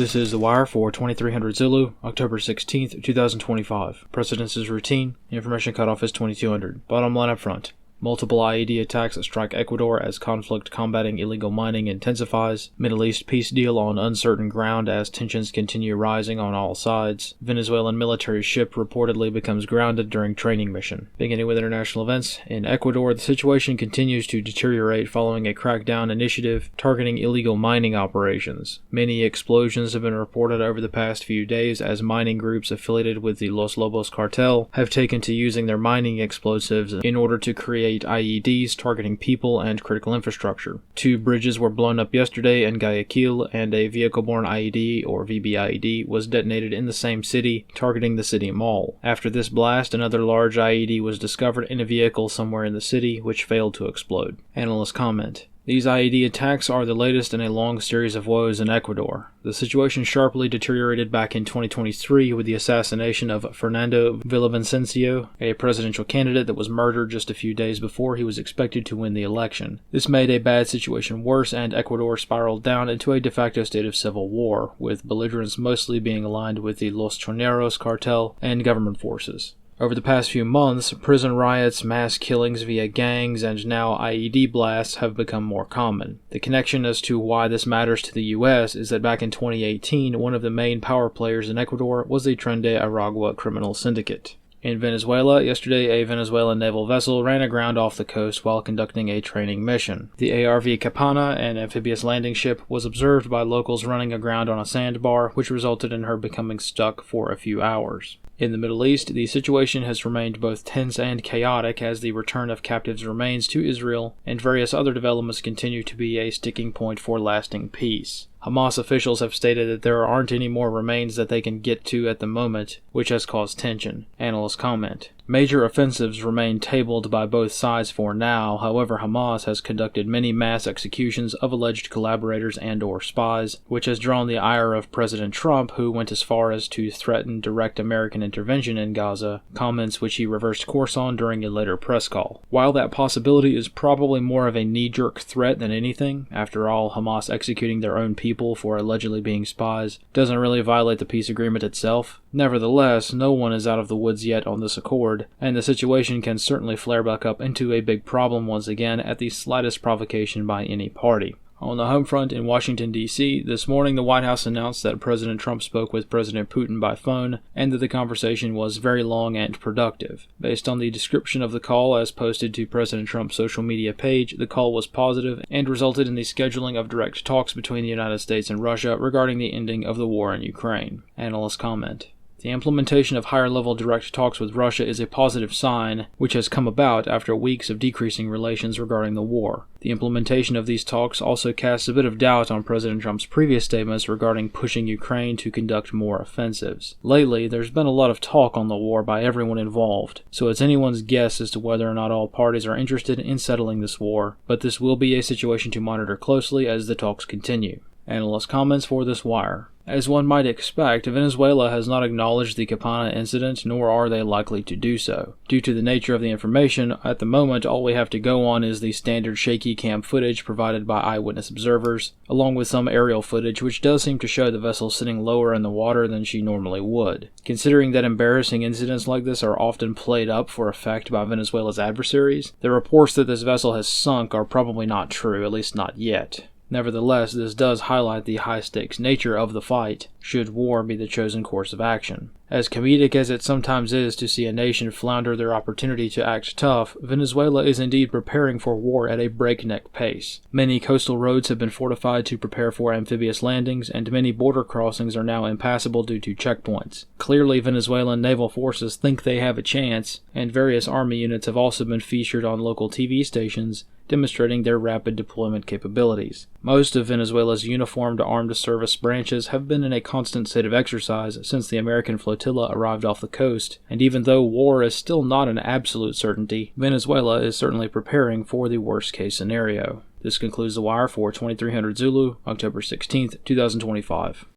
This is The Wire for 2300 Zulu, October 16th, 2025. Precedence is routine. Information cutoff is 2200. Bottom line up front. Multiple IED attacks strike Ecuador as conflict combating illegal mining intensifies. Middle East peace deal on uncertain ground as tensions continue rising on all sides. Venezuelan military ship reportedly becomes grounded during training mission. Beginning with international events, in Ecuador, the situation continues to deteriorate following a crackdown initiative targeting illegal mining operations. Many explosions have been reported over the past few days as mining groups affiliated with the Los Lobos cartel have taken to using their mining explosives in order to create IEDs targeting people and critical infrastructure. 2 bridges were blown up yesterday in Guayaquil, and a vehicle-borne IED, or VBIED, was detonated in the same city, targeting the city mall. After this blast, another large IED was discovered in a vehicle somewhere in the city, which failed to explode. Analysts comment. These IED attacks are the latest in a long series of woes in Ecuador. The situation sharply deteriorated back in 2023 with the assassination of Fernando Villavicencio, a presidential candidate that was murdered just a few days before he was expected to win the election. This made a bad situation worse, and Ecuador spiraled down into a de facto state of civil war, with belligerents mostly being aligned with the Los Choneros cartel and government forces. Over the past few months, prison riots, mass killings via gangs, and now IED blasts have become more common. The connection as to why this matters to the U.S. is that back in 2018, one of the main power players in Ecuador was the Tren de Aragua criminal syndicate. In Venezuela, yesterday a Venezuelan naval vessel ran aground off the coast while conducting a training mission. The ARV Capana, an amphibious landing ship, was observed by locals running aground on a sandbar, which resulted in her becoming stuck for a few hours. In the Middle East, the situation has remained both tense and chaotic as the return of captives remains to Israel, and various other developments continue to be a sticking point for lasting peace. Hamas officials have stated that there aren't any more remains that they can get to at the moment, which has caused tension. Analysts comment. Major offensives remain tabled by both sides for now. However, Hamas has conducted many mass executions of alleged collaborators and/or spies, which has drawn the ire of President Trump, who went as far as to threaten direct American intervention in Gaza, comments which he reversed course on during a later press call. While that possibility is probably more of a knee-jerk threat than anything, after all, Hamas executing their own people for allegedly being spies doesn't really violate the peace agreement itself. Nevertheless, no one is out of the woods yet on this accord, and the situation can certainly flare back up into a big problem once again at the slightest provocation by any party. On the home front in Washington, D.C., this morning the White House announced that President Trump spoke with President Putin by phone, and that the conversation was very long and productive. Based on the description of the call as posted to President Trump's social media page, the call was positive and resulted in the scheduling of direct talks between the United States and Russia regarding the ending of the war in Ukraine. Analysts comment. The implementation of higher-level direct talks with Russia is a positive sign, which has come about after weeks of decreasing relations regarding the war. The implementation of these talks also casts a bit of doubt on President Trump's previous statements regarding pushing Ukraine to conduct more offensives. Lately, there's been a lot of talk on the war by everyone involved, so it's anyone's guess as to whether or not all parties are interested in settling this war, but this will be a situation to monitor closely as the talks continue. Analyst comments for this wire. As one might expect, Venezuela has not acknowledged the Capana incident, nor are they likely to do so. Due to the nature of the information, at the moment all we have to go on is the standard shaky cam footage provided by eyewitness observers, along with some aerial footage which does seem to show the vessel sitting lower in the water than she normally would. Considering that embarrassing incidents like this are often played up for effect by Venezuela's adversaries, the reports that this vessel has sunk are probably not true, at least not yet. Nevertheless, this does highlight the high-stakes nature of the fight, should war be the chosen course of action. As comedic as it sometimes is to see a nation flounder their opportunity to act tough, Venezuela is indeed preparing for war at a breakneck pace. Many coastal roads have been fortified to prepare for amphibious landings, and many border crossings are now impassable due to checkpoints. Clearly, Venezuelan naval forces think they have a chance, and various army units have also been featured on local TV stations, demonstrating their rapid deployment capabilities. Most of Venezuela's uniformed armed service branches have been in a constant state of exercise since the American flotilla arrived off the coast, and even though war is still not an absolute certainty, Venezuela is certainly preparing for the worst-case scenario. This concludes The Wire for 2300 Zulu, October 16th, 2025.